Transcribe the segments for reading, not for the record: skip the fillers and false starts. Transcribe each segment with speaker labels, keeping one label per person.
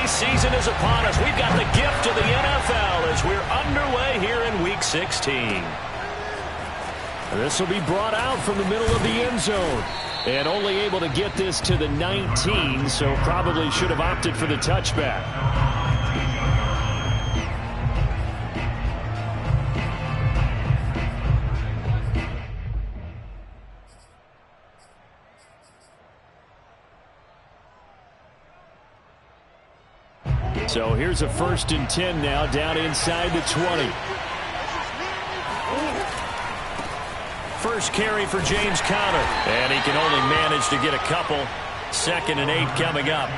Speaker 1: season is upon us. We've got the gift of the NFL as we're underway here in Week 16. This will be brought out from the middle of the end zone. And only able to get this to the 19, so probably should have opted for the touchback. So here's a 1st and 10 now down inside the 20. First carry for James Conner. And he can only manage to get a couple. 2nd and 8 coming up.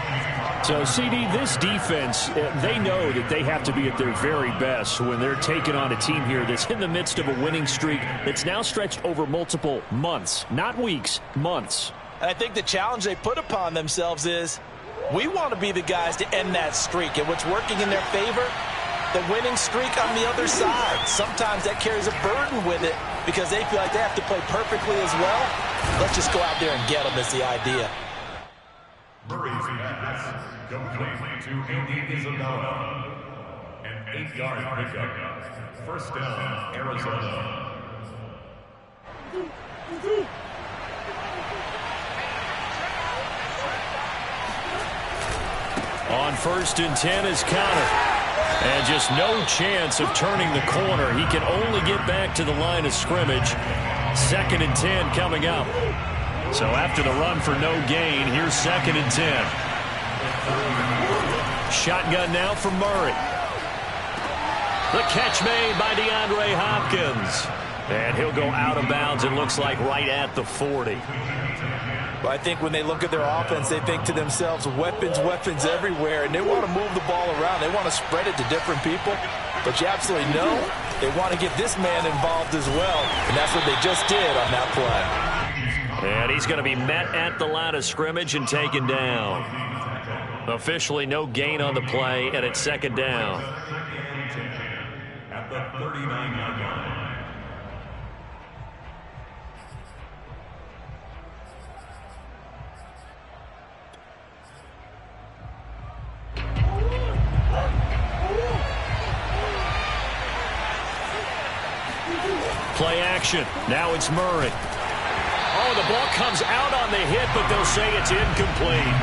Speaker 1: So, CD, this defense, they know that they have to be at their very best when they're taking on a team here that's in the midst of a winning streak that's now stretched over multiple months. Not weeks, months.
Speaker 2: And I think the challenge they put upon themselves is we want to be the guys to end that streak. And what's working in their favor? The winning streak on the other side. Sometimes that carries a burden with it because they feel like they have to play perfectly as well. Let's just go out there and get them is the idea.
Speaker 3: Murray's pass complete to Andy Isabella. An 8-yard pickup. 1st down, Arizona.
Speaker 1: On 1st and 10 is Conner. And just no chance of turning the corner. He can only get back to the line of scrimmage. 2nd and 10 coming up. So after the run for no gain, here's 2nd and 10. Shotgun now for Murray. The catch made by DeAndre Hopkins. And he'll go out of bounds, it looks like, right at the 40.
Speaker 2: Well, I think when they look at their offense, they think to themselves, weapons, weapons everywhere, and they want to move the ball around. They want to spread it to different people. But you absolutely know they want to get this man involved as well, and that's what they just did on that play.
Speaker 1: And he's going to be met at the line of scrimmage and taken down. Officially no gain on the play, and it's 2nd down.
Speaker 3: At the 39-yard line.
Speaker 1: Play action. Now it's Murray. Oh, the ball comes out on the hit, but they'll say it's incomplete.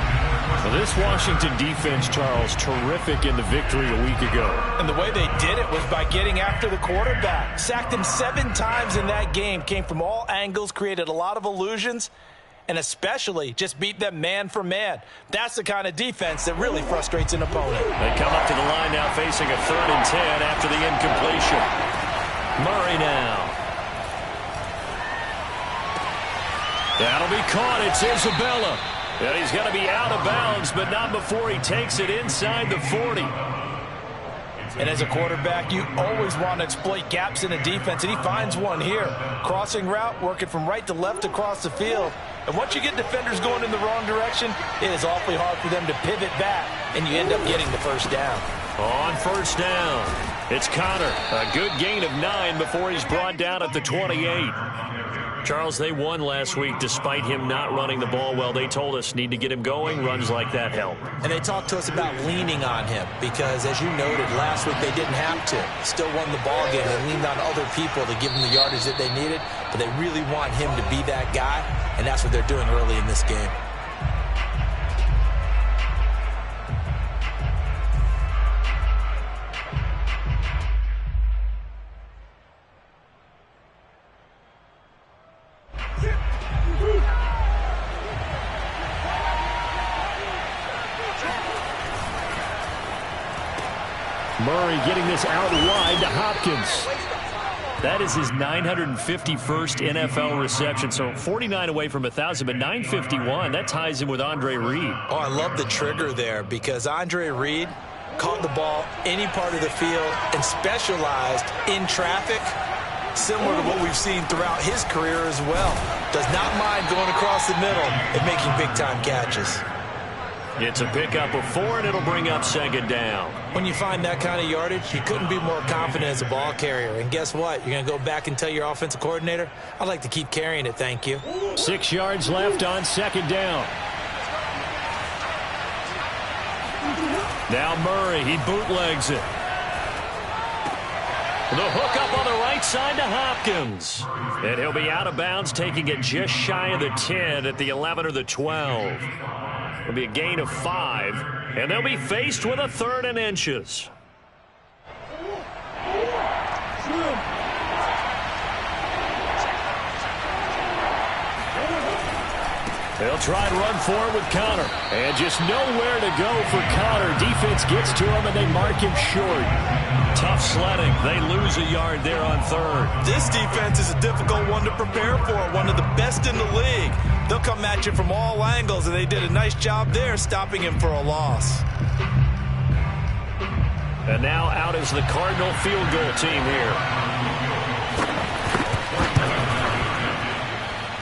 Speaker 1: Well, this Washington defense, Charles, terrific in the victory a week ago.
Speaker 2: And the way they did it was by getting after the quarterback. Sacked him 7 times in that game. Came from all angles, created a lot of illusions, and especially just beat them man for man. That's the kind of defense that really frustrates an opponent.
Speaker 1: They come up to the line now facing a 3rd and 10 after the incompletion. Murray now. That'll be caught. It's Isabella. And he's going to be out of bounds, but not before he takes it inside the 40.
Speaker 2: And as a quarterback, you always want to exploit gaps in a defense, and he finds one here. Crossing route, working from right to left across the field. And once you get defenders going in the wrong direction, it is awfully hard for them to pivot back, and you end up getting the 1st down.
Speaker 1: On 1st down, it's Conner. A good gain of 9 before he's brought down at the 28. Charles, they won last week despite him not running the ball well. They told us need to get him going. Runs like that help.
Speaker 2: And they talked to us about leaning on him because, as you noted, last week they didn't have to. Still won the ball game. They leaned on other people to give them the yardage that they needed, but they really want him to be that guy, and that's what they're doing early in this game.
Speaker 1: Murray getting this out wide to Hopkins. That is his 951st NFL reception. So 49 away from 1,000, but 951. That ties him with Andre Reed.
Speaker 2: Oh, I love the trigger there because Andre Reed caught the ball any part of the field and specialized in traffic, similar to what we've seen throughout his career as well. Does not mind going across the middle and making big-time catches.
Speaker 1: It's a pickup of 4, and it'll bring up 2nd down.
Speaker 2: When you find that kind of yardage, you couldn't be more confident as a ball carrier. And guess what? You're going to go back and tell your offensive coordinator, I'd like to keep carrying it, thank you.
Speaker 1: 6 yards left on 2nd down. Now Murray, he bootlegs it. The hook up on the right side to Hopkins. And he'll be out of bounds, taking it just shy of the 10 at the 11 or the 12. It'll be a gain of 5, and they'll be faced with a 3rd and inches. They'll try and run forward with Connor. And just nowhere to go for Connor. Defense gets to him, and they mark him short. Tough sledding. They lose a yard there on 3rd.
Speaker 2: This defense is a difficult one to prepare for. One of the best in the league. They'll come at you from all angles, and they did a nice job there stopping him for a loss.
Speaker 1: And now out is the Cardinal field goal team here.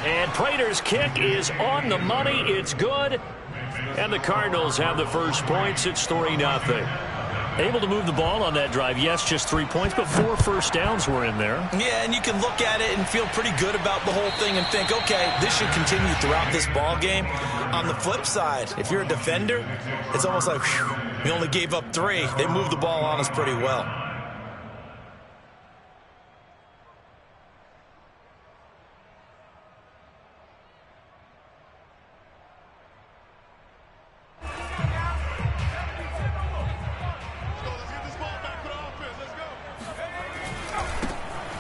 Speaker 1: And Prater's kick is on the money. It's good. And the Cardinals have the first points. It's 3-0. Able to move the ball on that drive. Yes, just 3 points, but 4 first downs were in there.
Speaker 2: Yeah, and you can look at it and feel pretty good about the whole thing and think, okay, this should continue throughout this ball game. On the flip side, if you're a defender, it's almost like, whew, we only gave up 3. They moved the ball on us pretty well.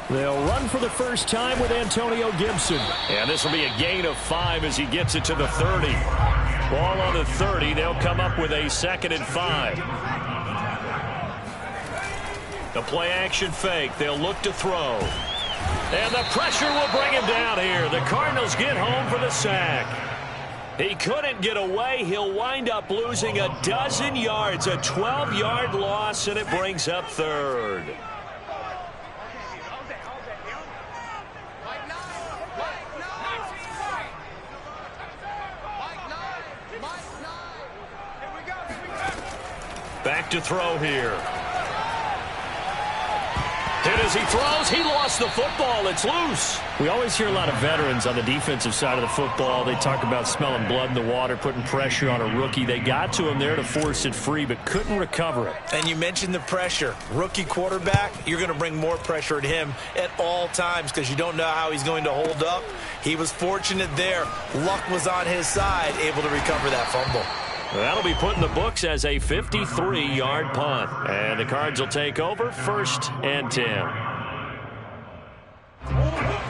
Speaker 1: They'll run for the first time with Antonio Gibson. And this will be a gain of 5 as he gets it to the 30. Ball on the 30. They'll come up with a 2nd and 5. The play action fake. They'll look to throw. And the pressure will bring him down here. The Cardinals get home for the sack. He couldn't get away. He'll wind up losing a dozen yards. A 12-yard loss, and it brings up 3rd. Back to throw here. And as he throws, he lost the football. It's loose. We always hear a lot of veterans on the defensive side of the football. They talk about smelling blood in the water, putting pressure on a rookie. They got to him there to force it free, but couldn't recover it.
Speaker 2: And you mentioned the pressure. Rookie quarterback, you're going to bring more pressure at him at all times because you don't know how he's going to hold up. He was fortunate there. Luck was on his side, able to recover that fumble.
Speaker 1: That'll be put in the books as a 53-yard punt. And the Cards will take over 1st and 10.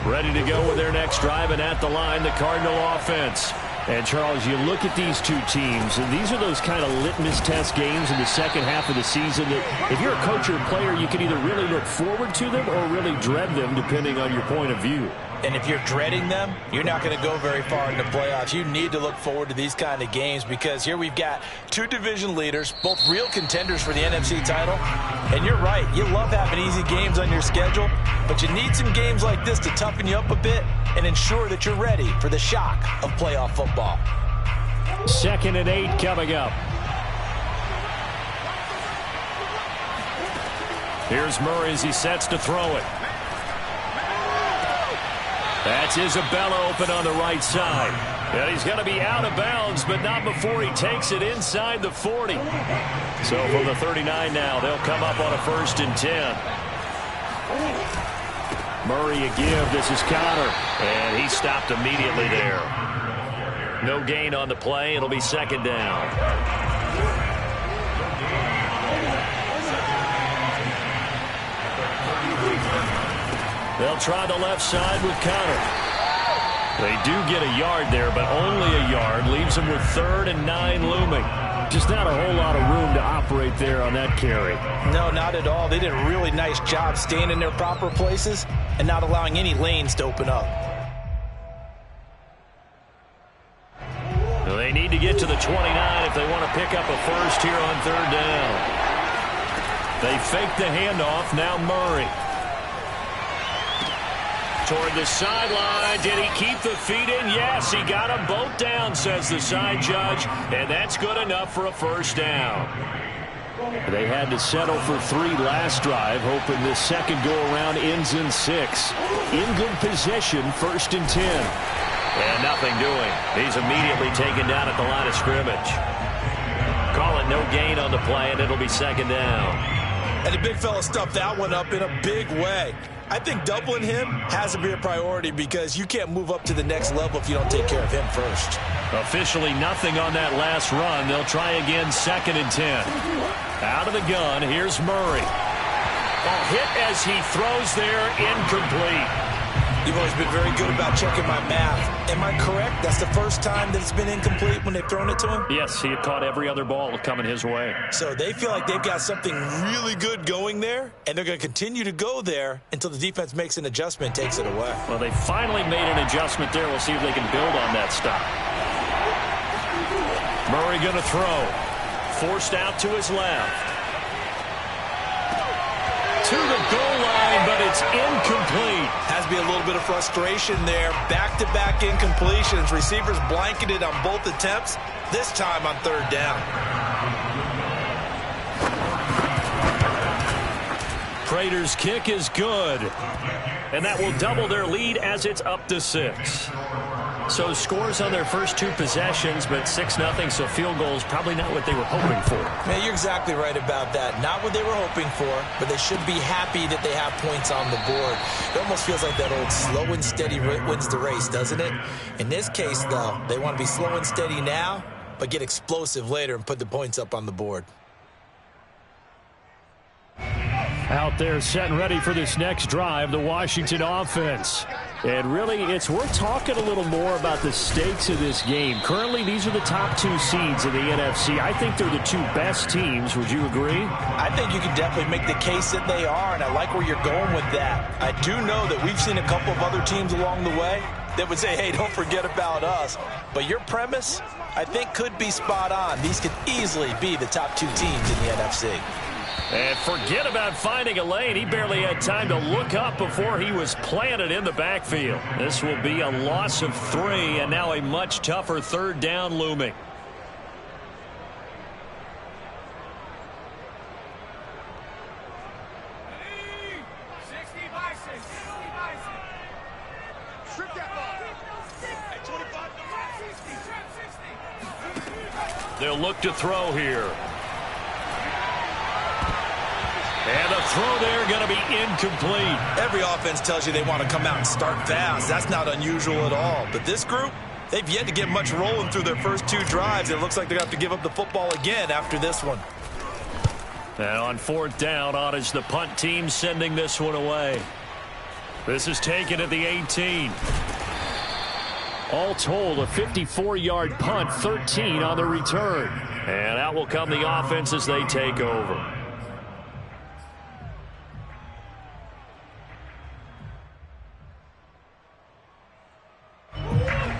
Speaker 1: Ready to go with their next drive, and at the line, the Cardinal offense. And, Charles, you look at these two teams, and these are those kind of litmus test games in the second half of the season that if you're a coach or a player, you can either really look forward to them or really dread them, depending on your point of view.
Speaker 2: And if you're dreading them, you're not going to go very far in the playoffs. You need to look forward to these kind of games because here we've got 2 division leaders, both real contenders for the NFC title. And you're right, you love having easy games on your schedule, but you need some games like this to toughen you up a bit and ensure that you're ready for the shock of playoff football.
Speaker 1: 2nd and 8 coming up. Here's Murray as he sets to throw it. That's Isabella open on the right side. And he's going to be out of bounds, but not before he takes it inside the 40. So from the 39 now, they'll come up on a 1st and 10. Murray a give. This is Connor. And he stopped immediately there. No gain on the play. It'll be 2nd down. They'll try the left side with Connor. They do get a yard there, but only a yard. Leaves them with 3rd and 9 looming. Just not a whole lot of room to operate there on that carry.
Speaker 2: No, not at all. They did a really nice job staying in their proper places and not allowing any lanes to open up.
Speaker 1: They need to get to the 29 if they want to pick up a first here on 3rd down. They fake the handoff. Now Murray. Toward the sideline. Did he keep the feet in? Yes, he got them both down, says the side judge. And that's good enough for a 1st down. They had to settle for 3 last drive, hoping this second go-around ends in 6. In good position, 1st and 10. And nothing doing. He's immediately taken down at the line of scrimmage. call it no gain on the play, and it'll be second down.
Speaker 2: And the big fella stuffed that one up in a big way. I think doubling him has to be a priority because you can't move up to the next level if you don't take care of him first.
Speaker 1: Officially nothing on that last run. They'll try again, 2nd and 10. Out of the gun, here's Murray. Hit as he throws there, incomplete.
Speaker 2: You've always been very good about checking my math. Am I correct? That's the first time that it's been incomplete when they've thrown it to him?
Speaker 1: Yes, he had caught every other ball coming his way.
Speaker 2: So they feel like they've got something really good going there, and they're going to continue to go there until the defense makes an adjustment and takes it away.
Speaker 1: Well, they finally made an adjustment there. We'll see if they can build on that stop. Murray going to throw. Forced out to his left. To the goal line, but it's incomplete.
Speaker 2: Has to be a little bit of frustration there. Back-to-back incompletions. Receivers blanketed on both attempts, this time on 3rd down.
Speaker 1: Prater's kick is good. And that will double their lead as it's up to 6. So scores on their first 2 possessions, but 6-0, so field goals probably not what they were hoping for.
Speaker 2: Man, you're exactly right about that. Not what they were hoping for, but they should be happy that they have points on the board. It almost feels like that old slow and steady wins the race, doesn't it? In this case, though, they want to be slow and steady now, but get explosive later and put the points up on the board.
Speaker 1: Out there set and ready for this next drive, the Washington offense. And really, it's worth talking a little more about the stakes of this game. Currently, these are the top 2 seeds in the NFC. I think they're the 2 best teams. Would you agree?
Speaker 2: I think you can definitely make the case that they are, and I like where you're going with that. I do know that we've seen a couple of other teams along the way that would say, hey, don't forget about us. But your premise, I think, could be spot on. These could easily be the top 2 teams in the NFC.
Speaker 1: And forget about finding a lane. He barely had time to look up before he was planted in the backfield. This will be a loss of 3, and now a much tougher 3rd down looming. They'll look to throw here. And the throw there going to be incomplete.
Speaker 2: Every offense tells you they want to come out and start fast. That's not unusual at all. But this group, they've yet to get much rolling through their first 2 drives. It looks like they're going to have to give up the football again after this one.
Speaker 1: And on 4th down, on is the punt team sending this one away. This is taken at the 18. All told, a 54-yard punt, 13 on the return. And out will come the offense as they take over.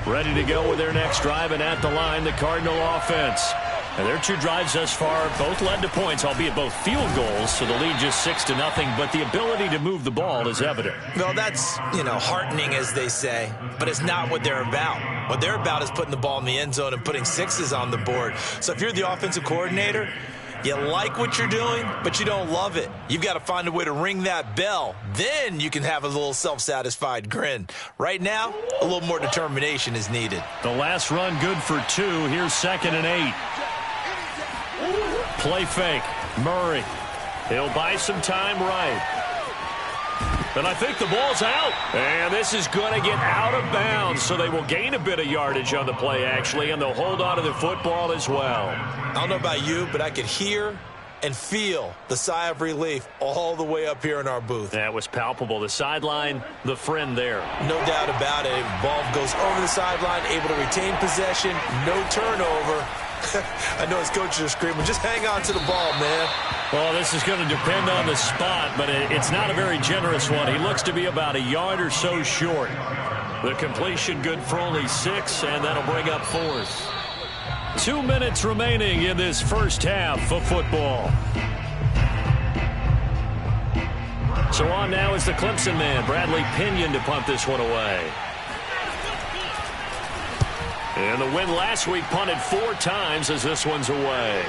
Speaker 1: Ready to go with their next drive, and at the line, the Cardinal offense. And their 2 drives thus far both led to points, albeit both field goals, so the lead just 6-0, but the ability to move the ball is evident.
Speaker 2: Well, that's, heartening, as they say, but it's not what they're about. What they're about is putting the ball in the end zone and putting 6s on the board. So if you're the offensive coordinator, you like what you're doing, but you don't love it. You've got to find a way to ring that bell. Then you can have a little self-satisfied grin. Right now, a little more determination is needed.
Speaker 1: The last run good for 2. Here's 2nd and 8. Play fake. Murray. He'll buy some time right. And I think the ball's out. And this is going to get out of bounds, so they will gain a bit of yardage on the play, actually, and they'll hold on to the football as well.
Speaker 2: I don't know about you, but I could hear and feel the sigh of relief all the way up here in our booth.
Speaker 1: That was palpable. The sideline, the friend there.
Speaker 2: No doubt about it. Ball goes over the sideline, able to retain possession, no turnover. I know his coaches are screaming, just hang on to the ball, man.
Speaker 1: Well, this is going to depend on the spot, but it's not a very generous one. He looks to be about a yard or so short. The completion good for only 6, and that'll bring up 4th. 2 minutes remaining in this first half of football. So on now is the Clemson man, Bradley Pinion, to punt this one away. And the win last week punted 4 times as this one's away.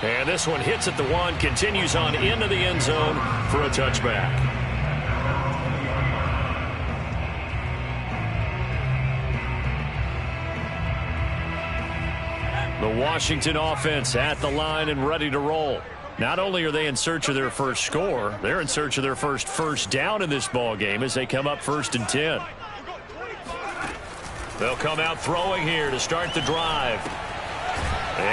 Speaker 1: And this one hits at the 1, continues on into the end zone for a touchback. The Washington offense at the line and ready to roll. Not only are they in search of their first score, they're in search of their first down in this ball game as they come up 1st and 10. They'll come out throwing here to start the drive.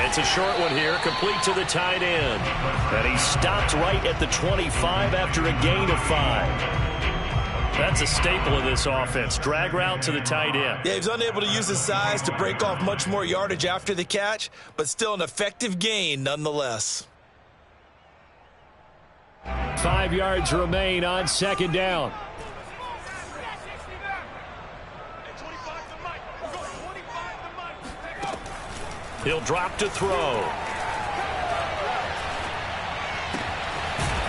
Speaker 1: It's a short one here, complete to the tight end. And he stopped right at the 25 after a gain of 5. That's a staple of this offense. Drag route to the tight end.
Speaker 2: Yeah, he's unable to use his size to break off much more yardage after the catch, but still an effective gain nonetheless.
Speaker 1: 5 yards remain on 2nd down. He'll drop to throw.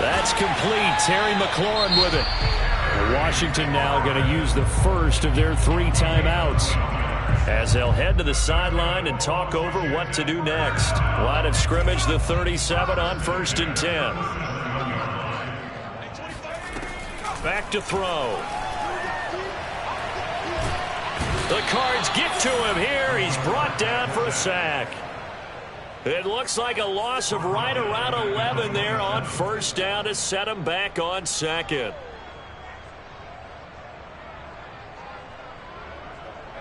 Speaker 1: That's complete. Terry McLaurin with it. Washington now going to use the first of their 3 timeouts as they'll head to the sideline and talk over what to do next. Line of scrimmage, the 37 on 1st and 10. Back to throw. The Cards get to him here. He's brought down for a sack. It looks like a loss of right around 11 there on 1st down to set him back on 2nd.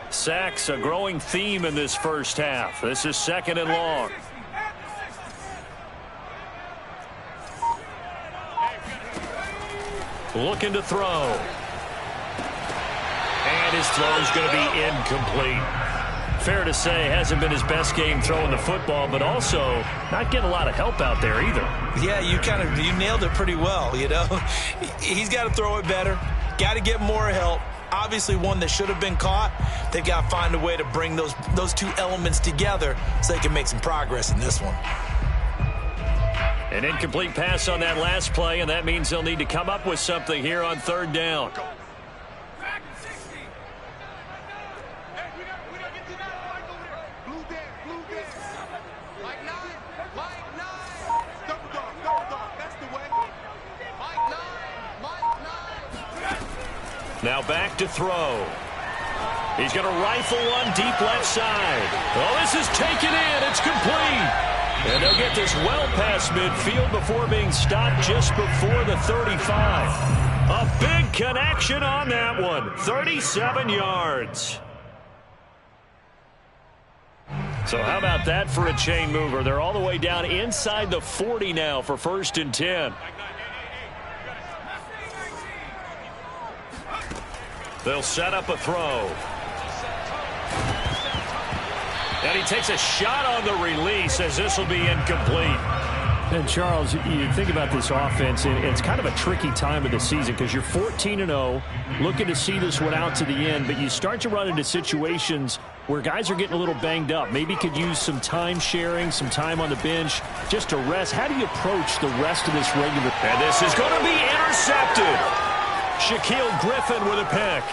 Speaker 1: Sacks a growing theme in this first half. This is 2nd and long. Looking to throw. And his throw is going to be incomplete. Fair to say, hasn't been his best game throwing the football, but also not getting a lot of help out there either.
Speaker 2: Yeah, you nailed it pretty well, you know. He's got to throw it better. Got to get more help. Obviously one that should have been caught. They've got to find a way to bring those 2 elements together so they can make some progress in this one.
Speaker 1: An incomplete pass on that last play, and that means they'll need to come up with something here on 3rd down. Now back to throw. He's going to rifle one deep left side. Oh, this is taken in. It's complete. And they'll get this well past midfield before being stopped just before the 35. A big connection on that one. 37 yards. So how about that for a chain mover? They're all the way down inside the 40 now for 1st and 10. They'll set up a throw. And he takes a shot on the release as this will be incomplete.
Speaker 4: And Charles, you think about this offense, and it's kind of a tricky time of the season because you're 14-0, looking to see this one out to the end, but you start to run into situations where guys are getting a little banged up. Maybe could use some time sharing, some time on the bench just to rest. How do you approach the rest of this regular?
Speaker 1: And this is going to be intercepted. Shaquille Griffin with a pick.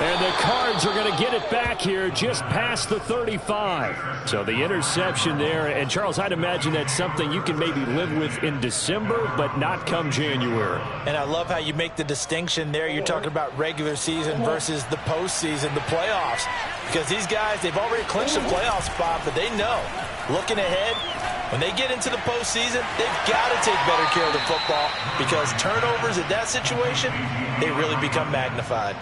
Speaker 4: And the Cards are going to get it back here just past the 35.
Speaker 1: So the interception there. And, Charles, I'd imagine that's something you can maybe live with in December, but not come January.
Speaker 2: And I love how you make the distinction there. You're talking about regular season versus the postseason, the playoffs. Because these guys, they've already clinched a playoff spot, but they know, looking ahead, when they get into the postseason, they've got to take better care of the football because turnovers in that situation, they really become magnified.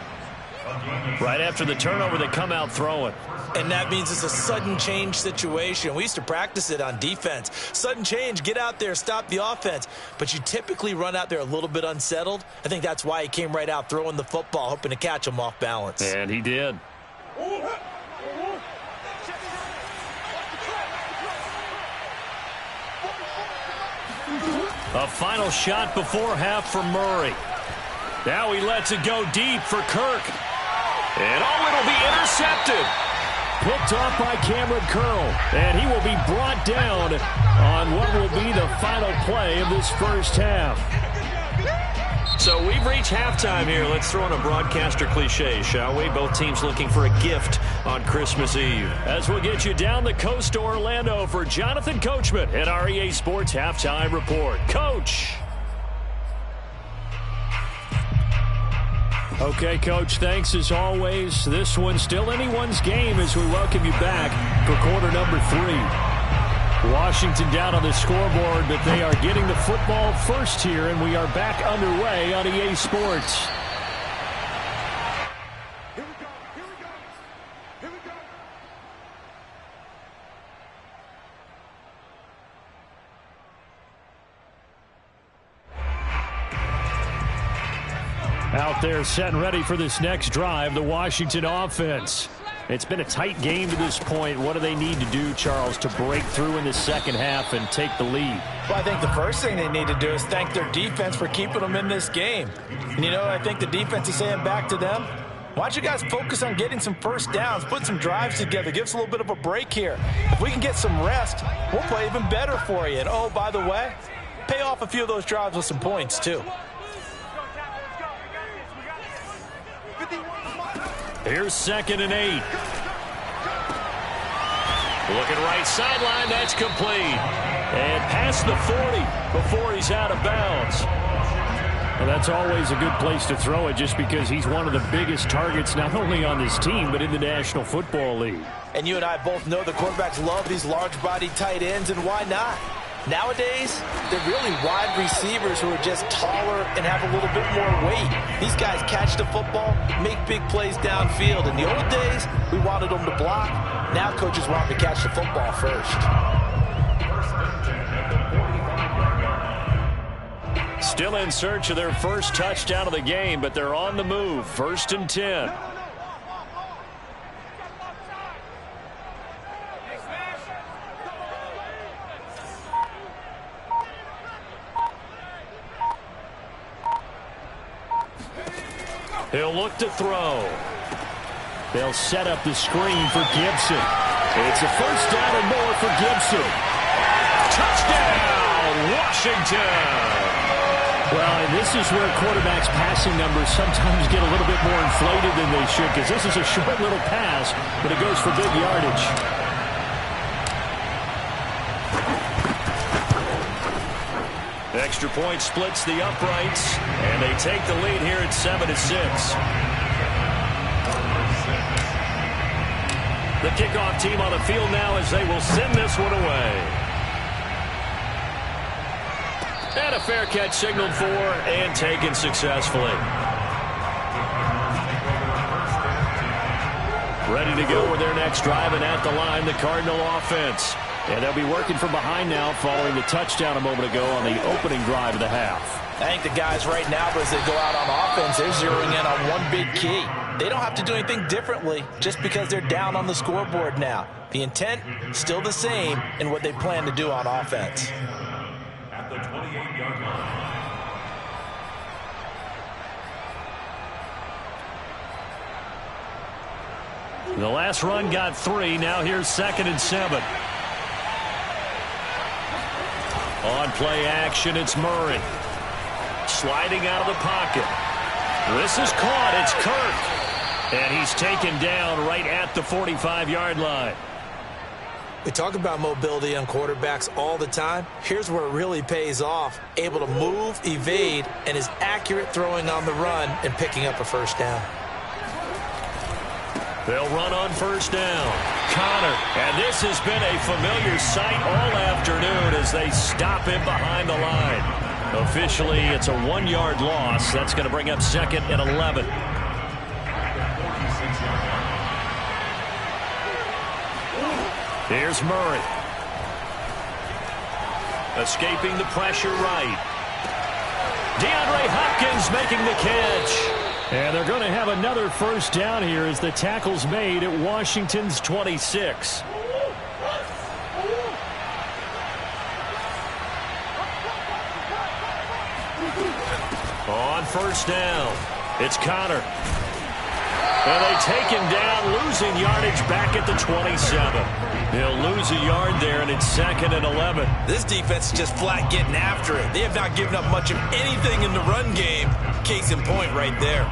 Speaker 1: Right after the turnover, they come out throwing.
Speaker 2: And that means it's a sudden change situation. We used to practice it on defense. Sudden change, get out there, stop the offense. But you typically run out there a little bit unsettled. I think that's why he came right out throwing the football, hoping to catch him off balance.
Speaker 1: And he did. A final shot before half for Murray. Now he lets it go deep for Kirk. And it'll be intercepted.
Speaker 4: Picked off by Cameron Curl. And he will be brought down on what will be the final play of this first half.
Speaker 1: So we've reached halftime here. Let's throw in a broadcaster cliche, shall we? Both teams looking for a gift on Christmas Eve. As we'll get you down the coast to Orlando for Jonathan Coachman at our EA Sports Halftime Report. Coach.
Speaker 4: Okay, Coach, thanks as always. This one's still anyone's game as we welcome you back for quarter number 3. Washington down on the scoreboard, but they are getting the football first here, and we are back underway on EA Sports. Out there set and ready for this next drive, the Washington offense. It's been a tight game to this point. What do they need to do, Charles, to break through in the second half and take the lead?
Speaker 2: Well, I think the first thing they need to do is thank their defense for keeping them in this game. And you know, I think the defense is saying back to them, why don't you guys focus on getting some first downs, put some drives together, give us a little bit of a break here. If we can get some rest, we'll play even better for you. And oh, by the way, pay off a few of those drives with some points, too.
Speaker 4: Here's 2nd and 8.
Speaker 1: Looking right sideline, that's complete. And past the 40 before he's out of bounds.
Speaker 4: Well, that's always a good place to throw it just because he's one of the biggest targets not only on this team but in the National Football League.
Speaker 2: And you and I both know the quarterbacks love these large-bodied tight ends, and why not? Nowadays, they're really wide receivers who are just taller and have a little bit more weight. These guys catch the football, make big plays downfield. In the old days, we wanted them to block. Now coaches want them to catch the football first.
Speaker 1: Still in search of their first touchdown of the game, but they're on the move. 1st and 10. He'll look to throw.
Speaker 4: They'll set up the screen for Gibson. It's a first down and more for Gibson.
Speaker 1: Touchdown, Washington!
Speaker 4: Well, and this is where quarterbacks' passing numbers sometimes get a little bit more inflated than they should, because this is a short little pass, but it goes for big yardage.
Speaker 1: Extra point splits the uprights, and they take the lead here at 7-6. The kickoff team on the field now as they will send this one away. And a fair catch signaled for and taken successfully. Ready to go with their next drive, and at the line, the Cardinal offense. And they'll be working from behind now following the touchdown a moment ago on the opening drive of the half.
Speaker 2: I think the guys right now, as they go out on offense, they're zeroing in on one big key. They don't have to do anything differently just because they're down on the scoreboard now. The intent, still the same in what they plan to do on offense.
Speaker 3: At the 28-yard line.
Speaker 1: The last run got 3. Now here's 2nd and 7. On play action, it's Murray. Sliding out of the pocket. This is caught. It's Kirk. And he's taken down right at the 45-yard line.
Speaker 2: We talk about mobility on quarterbacks all the time. Here's where it really pays off. Able to move, evade, and is accurate throwing on the run and picking up a first down.
Speaker 1: They'll run on first down. Connor. And this has been a familiar sight all afternoon as they stop him behind the line. Officially, it's a 1-yard loss. That's going to bring up 2nd and 11. Here's Murray. Escaping the pressure right. DeAndre Hopkins making the catch.
Speaker 4: And they're going to have another first down here as the tackle's made at Washington's 26.
Speaker 1: On first down, it's Connor. And they take him down, losing yardage back at the 27. He'll lose a yard there, and it's 2nd and 11.
Speaker 2: This defense is just flat getting after it. They have not given up much of anything in the run game. Case in point right there.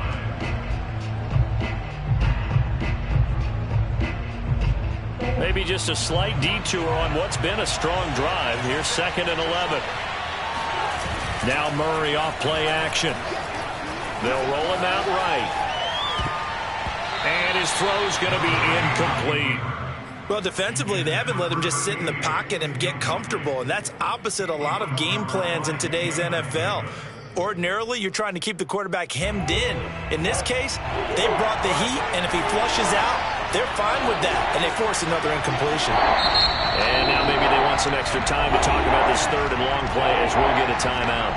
Speaker 1: Maybe just a slight detour on what's been a strong drive. Here's 2nd and 11. Now Murray off play action. They'll roll him out right. And his throw's going to be incomplete.
Speaker 2: Well, defensively, they haven't let him just sit in the pocket and get comfortable, and that's opposite a lot of game plans in today's NFL. Ordinarily, you're trying to keep the quarterback hemmed in. In this case, they brought the heat, and if he flushes out, they're fine with that, and they force another incompletion.
Speaker 1: And now maybe they want some extra time to talk about this third and long play as we'll get a timeout.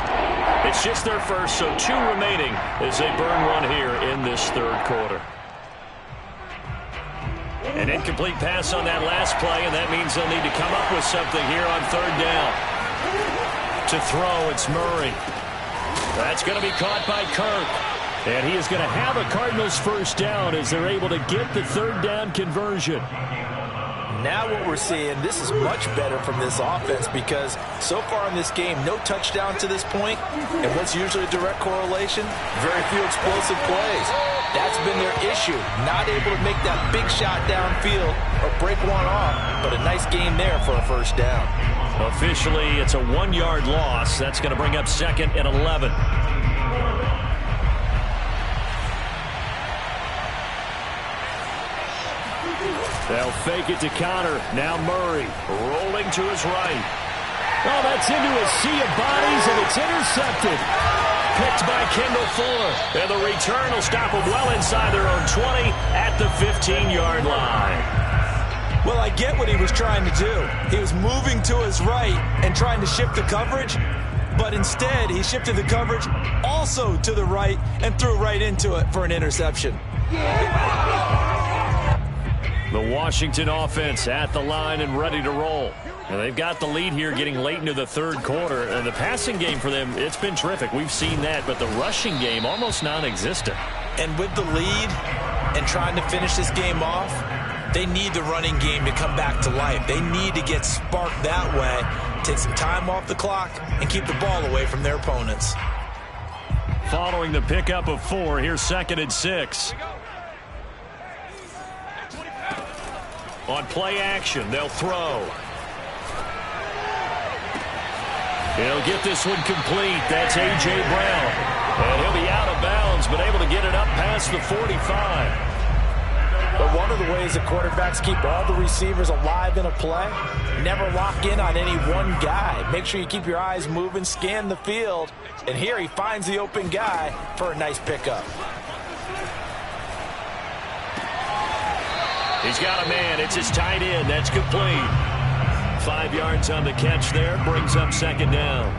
Speaker 1: It's just their first, so 2 remaining as they burn one here in this third quarter. An incomplete pass on that last play, and that means they'll need to come up with something here on third down. To throw, it's Murray. That's going to be caught by Kirk. And he is going to have a Cardinals first down as they're able to get the third down conversion.
Speaker 2: Now what we're seeing, this is much better from this offense because so far in this game, no touchdown to this point, and what's usually a direct correlation? Very few explosive plays. That's been their issue, not able to make that big shot downfield or break one off, but a nice gain there for a first down.
Speaker 1: Officially, it's a 1-yard loss. That's going to bring up 2nd and 11. They'll fake it to Connor. Now Murray rolling to his right.
Speaker 4: Oh, that's into a sea of bodies, and it's intercepted.
Speaker 1: Picked by Kendall Fuller. And the return will stop them well inside their own 20 at the 15-yard line.
Speaker 2: Well, I get what he was trying to do. He was moving to his right and trying to shift the coverage, but instead he shifted the coverage also to the right and threw right into it for an interception.
Speaker 1: The Washington offense at the line and ready to roll. And they've got the lead here getting late into the third quarter. And the passing game for them, it's been terrific. We've seen that, but the rushing game almost non-existent.
Speaker 2: And with the lead and trying to finish this game off, they need the running game to come back to life. They need to get sparked that way, take some time off the clock, and keep the ball away from their opponents.
Speaker 1: Following the pickup of 4, here's 2nd and 6. On play action, they'll throw. He'll get this one complete. That's A.J. Brown. And he'll be out of bounds, but able to get it up past the 45.
Speaker 2: But one of the ways that quarterbacks keep all the receivers alive in a play, never lock in on any one guy. Make sure you keep your eyes moving, scan the field. And here he finds the open guy for a nice pickup.
Speaker 1: He's got a man. It's his tight end. That's complete. 5 yards on the catch there. Brings up 2nd down.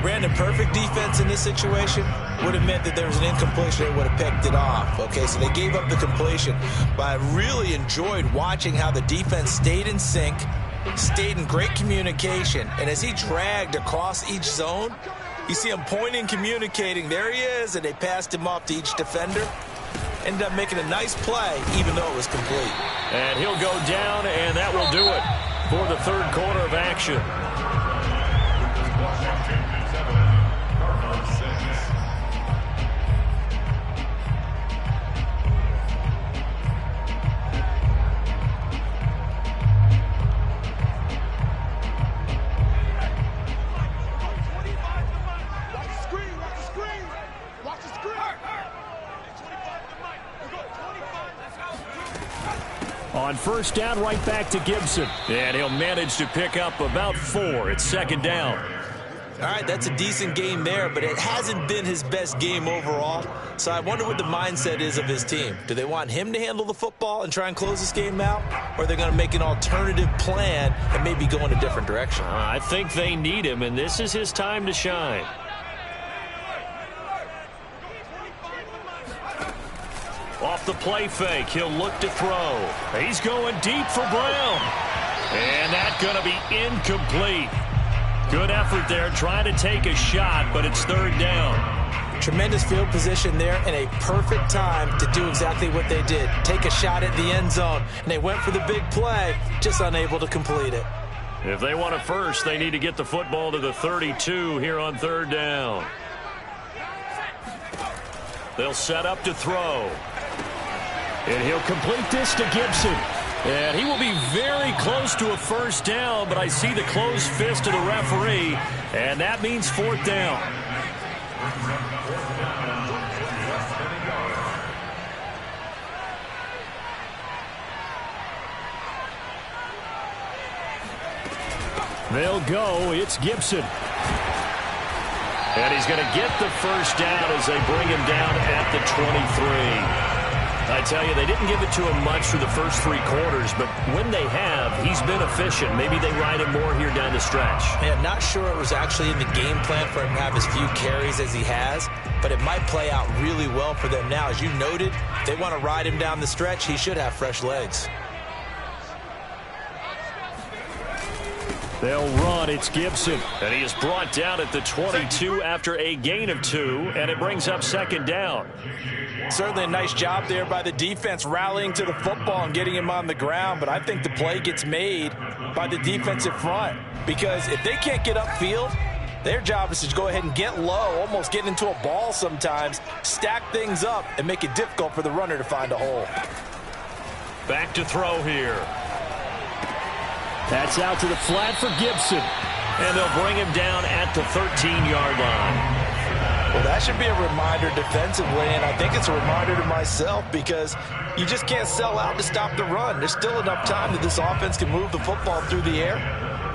Speaker 2: Brandon, perfect defense in this situation would have meant that there was an incompletion. They would have picked it off. Okay, so they gave up the completion. But I really enjoyed watching how the defense stayed in sync, stayed in great communication. And as he dragged across each zone, you see him pointing, communicating. There he is, and they passed him off to each defender. Ended up making a nice play, even though it was complete.
Speaker 1: And he'll go down, and that will do it for the third quarter of action. On first down, right back to Gibson. And he'll manage to pick up about 4. It's 2nd down.
Speaker 2: All right, that's a decent game there, but it hasn't been his best game overall. So I wonder what the mindset is of his team. Do they want him to handle the football and try and close this game out? Or are they going to make an alternative plan and maybe go in a different direction?
Speaker 1: I think they need him, and this is his time to shine. Off the play fake, he'll look to throw. He's going deep for Brown. And that's going to be incomplete. Good effort there, trying to take a shot, but it's 3rd down.
Speaker 2: Tremendous field position there and a perfect time to do exactly what they did. Take a shot at the end zone. And they went for the big play, just unable to complete it.
Speaker 1: If they want it first, they need to get the football to the 32 here on 3rd down. They'll set up to throw. And he'll complete this to Gibson. And he will be very close to a first down, but I see the closed fist of the referee, and that means 4th down.
Speaker 4: They'll go. It's Gibson.
Speaker 1: And he's going to get the first down as they bring him down at the 23. I tell you, they didn't give it to him much for the first 3 quarters, but when they have, he's been efficient. Maybe they ride him more here down the stretch.
Speaker 2: Yeah, not sure it was actually in the game plan for him to have as few carries as he has, but it might play out really well for them now. As you noted, if they want to ride him down the stretch, he should have fresh legs.
Speaker 4: They'll run. It's Gibson.
Speaker 1: And he is brought down at the 22 after a gain of 2, and it brings up second down.
Speaker 2: Certainly a nice job there by the defense rallying to the football and getting him on the ground, but I think the play gets made by the defensive front because if they can't get upfield, their job is to go ahead and get low, almost get into a ball sometimes, stack things up, and make it difficult for the runner to find a hole.
Speaker 1: Back to throw here.
Speaker 4: That's out to the flat for Gibson.
Speaker 1: And they'll bring him down at the 13-yard line.
Speaker 2: Well, that should be a reminder defensively, and I think it's a reminder to myself because you just can't sell out to stop the run. There's still enough time that this offense can move the football through the air,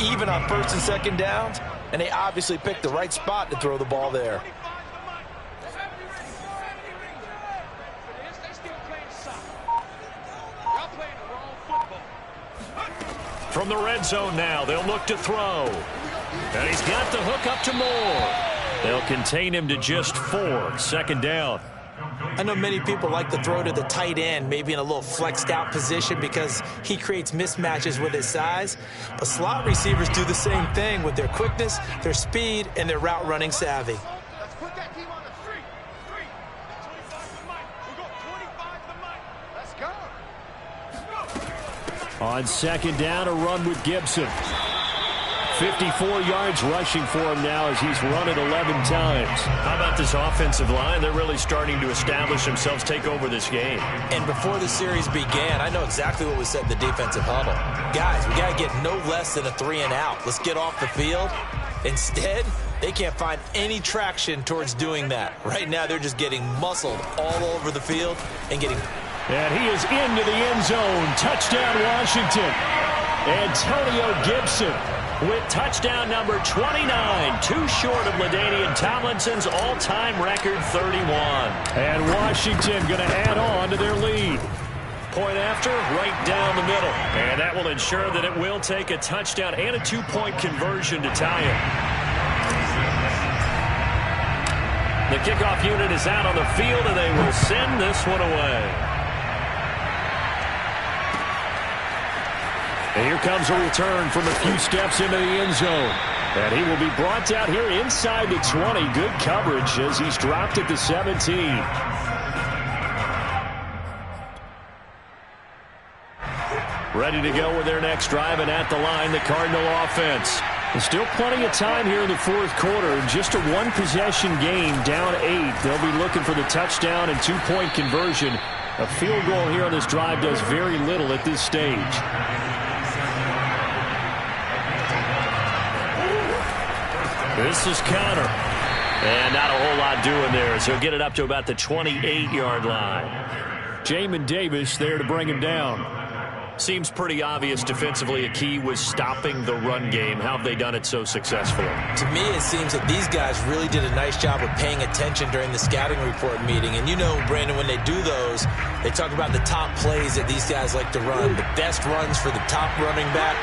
Speaker 2: even on first and second downs, and they obviously picked the right spot to throw the ball there.
Speaker 1: From the red zone now, they'll look to throw. And he's got the hook up to Moore. They'll contain him to just 4. Second down.
Speaker 2: I know many people like to throw to the tight end, maybe in a little flexed out position because he creates mismatches with his size. But slot receivers do the same thing with their quickness, their speed, and their route running savvy.
Speaker 5: Let's put that team on the street. 25 to Mike. We'll go 25 to Mike. Let's go.
Speaker 4: On second down, a run with Gibson. 54 yards rushing for him now as he's run it 11 times.
Speaker 1: How about this offensive line? They're really starting to establish themselves, take over this game.
Speaker 2: And before the series began, I know exactly what was said in the defensive huddle. Guys, we got to get no less than a 3 and out. Let's get off the field. Instead, they can't find any traction towards doing that. Right now, they're just getting muscled all over the field and getting...
Speaker 4: And he is into the end zone. Touchdown, Washington. Antonio Gibson with touchdown number 29, too short of LaDainian Tomlinson's all-time record 31. And Washington going to add on to their lead.
Speaker 1: Point after, right down the middle. And that will ensure that it will take a touchdown and a 2-point conversion to tie it. The kickoff unit is out on the field, and they will send this one away.
Speaker 4: And here comes a return from a few steps into the end zone. And he will be brought down here inside the 20. Good coverage as he's dropped at the 17. Ready to go with their next drive, and at the line, the Cardinal offense. There's still plenty of time here in the fourth quarter. Just a one-possession game, down 8. They'll be looking for the touchdown and 2-point conversion. A field goal here on this drive does very little at this stage.
Speaker 1: This is Conner. And not a whole lot doing there, so he'll get it up to about the 28-yard line.
Speaker 4: Jamin Davis there to bring him down.
Speaker 1: Seems pretty obvious defensively a key was stopping the run game. How have they done it so successfully?
Speaker 2: To me, it seems that these guys really did a nice job of paying attention during the scouting report meeting. And you know, Brandon, when they do those, they talk about the top plays that these guys like to run. The best runs for the top running back.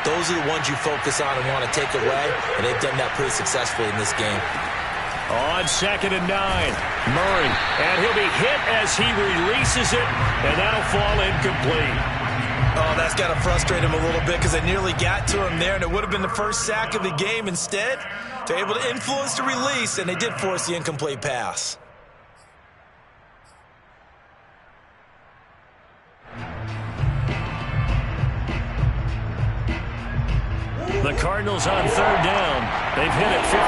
Speaker 2: Those are the ones you focus on and want to take away, and they've done that pretty successfully in this game.
Speaker 1: On second and 9, Murray, and he'll be hit as he releases it, and that'll fall incomplete.
Speaker 2: Oh, that's got to frustrate him a little bit because they nearly got to him there, and it would have been the first sack of the game. Instead, they're able to influence the release, and they did force the incomplete pass.
Speaker 1: The Cardinals on third down. They've hit it 50%,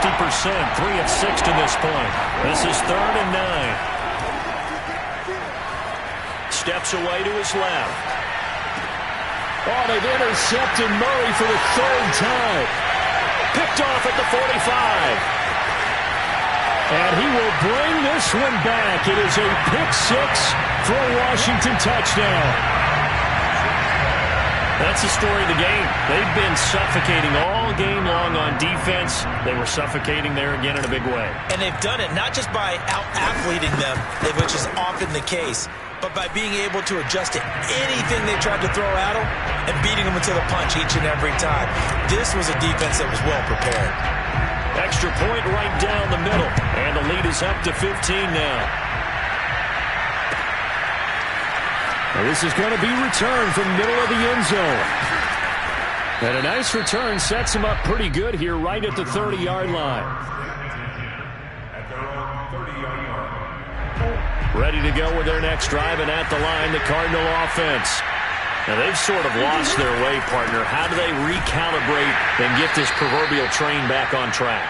Speaker 1: 3 of 6 to this point. This is 3rd and 9. Steps away to his left.
Speaker 4: Oh, they've intercepted Murray for the 3rd time.
Speaker 1: Picked off at the 45.
Speaker 4: And he will bring this one back. It is a pick 6 for a Washington touchdown.
Speaker 1: That's the story of the game. They've been suffocating all game long on defense. They were suffocating there again in a big way.
Speaker 2: And they've done it not just by out-athleting them, which is often the case, but by being able to adjust to anything they tried to throw at them and beating them into the punch each and every time. This was a defense that was well prepared.
Speaker 1: Extra point right down the middle. And the lead is up to 15 now.
Speaker 4: Now this is going to be returned from middle of the end zone. And a nice return sets him up pretty good here right at the 30-yard line.
Speaker 3: At their own 30-yard line.
Speaker 1: Ready to go with their next drive, and at the line, the Cardinal offense. Now they've sort of lost their way, partner. How do they recalibrate and get this proverbial train back on track?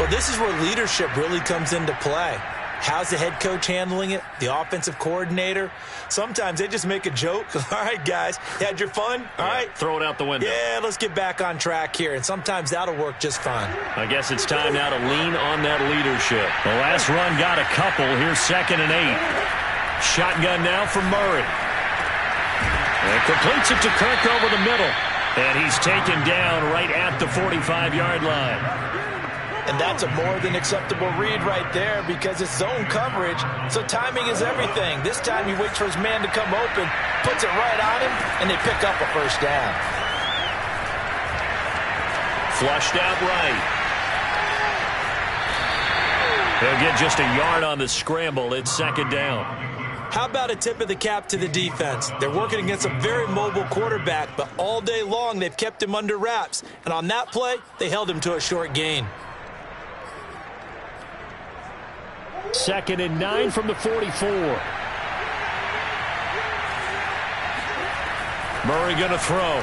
Speaker 2: Well, this is where leadership really comes into play. How's the head coach handling it? The offensive coordinator? Sometimes they just make a joke. All right, guys, you had your fun? All right.
Speaker 1: Throw it out the window.
Speaker 2: Yeah, let's get back on track here. And sometimes that'll work just fine.
Speaker 1: I guess it's time now to lean on that leadership. The last run got a couple. Here's 2nd and 8. Shotgun now from Murray. And completes it to Kirk over the middle. And he's taken down right at the 45-yard line.
Speaker 2: And that's a more than acceptable read right there because it's zone coverage, so timing is everything. This time he waits for his man to come open, puts it right on him, and they pick up a first down.
Speaker 1: Flushed out right. He'll get just a yard on the scramble. It's 2nd down.
Speaker 2: How about a tip of the cap to the defense? They're working against a very mobile quarterback, but all day long they've kept him under wraps. And on that play, they held him to a short gain.
Speaker 4: 2nd and 9 from the 44.
Speaker 1: Murray going to throw.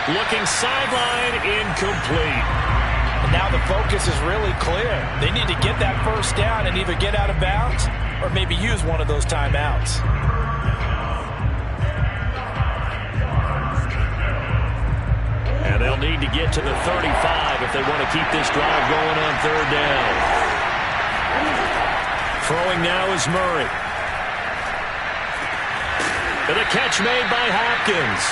Speaker 1: Looking sideline, incomplete.
Speaker 2: And now the focus is really clear. They need to get that first down and either get out of bounds or maybe use one of those timeouts.
Speaker 1: And they'll need to get to the 35 if they want to keep this drive going on 3rd down. Throwing now is Murray. And a catch made by Hopkins.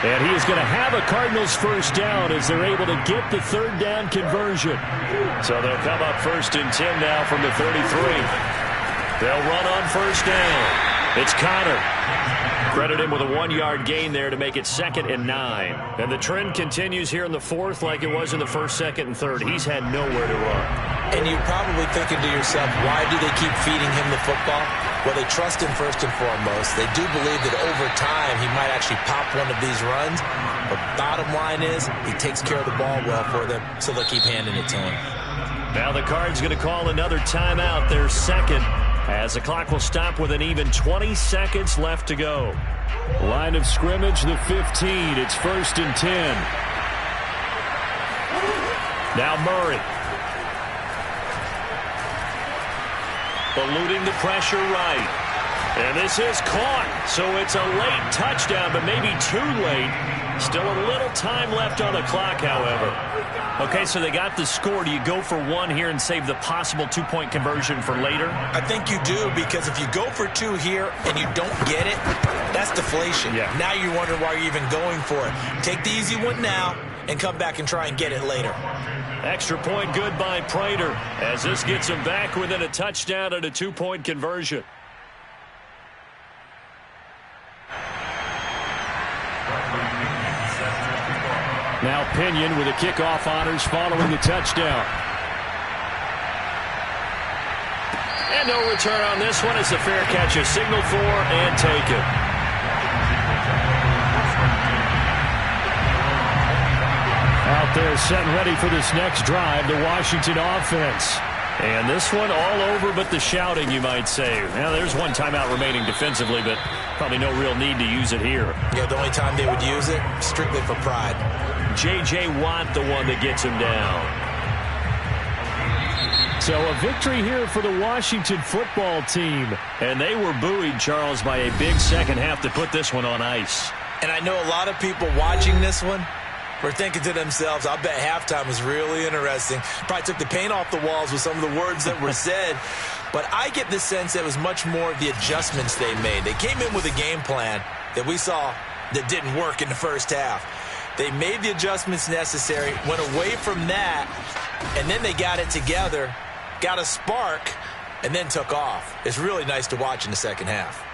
Speaker 4: And he is going to have a Cardinals first down as they're able to get the 3rd down conversion.
Speaker 1: So they'll come up 1st and 10 now from the 33. They'll run on 1st down. It's Connor. Credit him with a 1-yard gain there to make it 2nd and 9. And the trend continues here in the 4th like it was in the 1st, 2nd, and 3rd. He's had nowhere to run.
Speaker 2: And you're probably thinking to yourself, why do they keep feeding him the football? Well, they trust him first and foremost. They do believe that over time he might actually pop one of these runs. But bottom line is he takes care of the ball well for them, so they'll keep handing it to him.
Speaker 1: Now the Cards going to call another timeout. Their 2nd. As the clock will stop with an even 20 seconds left to go.
Speaker 4: Line of scrimmage, the 15. It's 1st and 10.
Speaker 1: Now Murray. Eluding the pressure right. And this is caught. So it's a late touchdown, but maybe too late. Still a little time left on the clock, however. Okay, so they got the score. Do you go for one here and save the possible 2-point conversion for later?
Speaker 2: I think you do, because if you go for 2 here and you don't get it, that's deflation.
Speaker 1: Yeah.
Speaker 2: Now you're wondering why you're even going for it. Take the easy one now and come back and try and get it later.
Speaker 1: Extra point good by Prater as this gets him back within a touchdown and a 2-point conversion.
Speaker 4: Now Pinion with the kickoff honors following the touchdown.
Speaker 1: And no return on this one as the fair catch is signaled for and taken.
Speaker 4: Out there set and ready for this next drive, the Washington offense.
Speaker 1: And this one all over but the shouting, you might say. Now, there's one timeout remaining defensively, but probably no real need to use it here.
Speaker 2: Yeah, the only time they would use it, strictly for pride.
Speaker 1: J.J. Watt, the one that gets him down.
Speaker 4: So a victory here for the Washington football team.
Speaker 1: And they were buoyed, Charles, by a big second half to put this one on ice.
Speaker 2: And I know a lot of people watching this one were thinking to themselves, I bet halftime was really interesting. Probably took the paint off the walls with some of the words that were said. But I get the sense it was much more of the adjustments they made. They came in with a game plan that we saw that didn't work in the first half. They made the adjustments necessary, went away from that, and then they got it together, got a spark, and then took off. It's really nice to watch in the second half.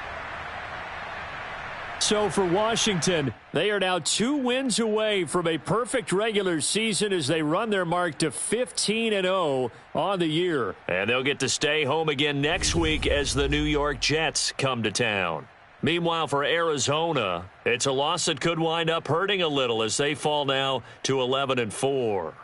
Speaker 4: So for Washington, they are now 2 wins away from a perfect regular season as they run their mark to 15-0 on the year.
Speaker 1: And they'll get to stay home again next week as the New York Jets come to town. Meanwhile, for Arizona, it's a loss that could wind up hurting a little as they fall now to 11-4.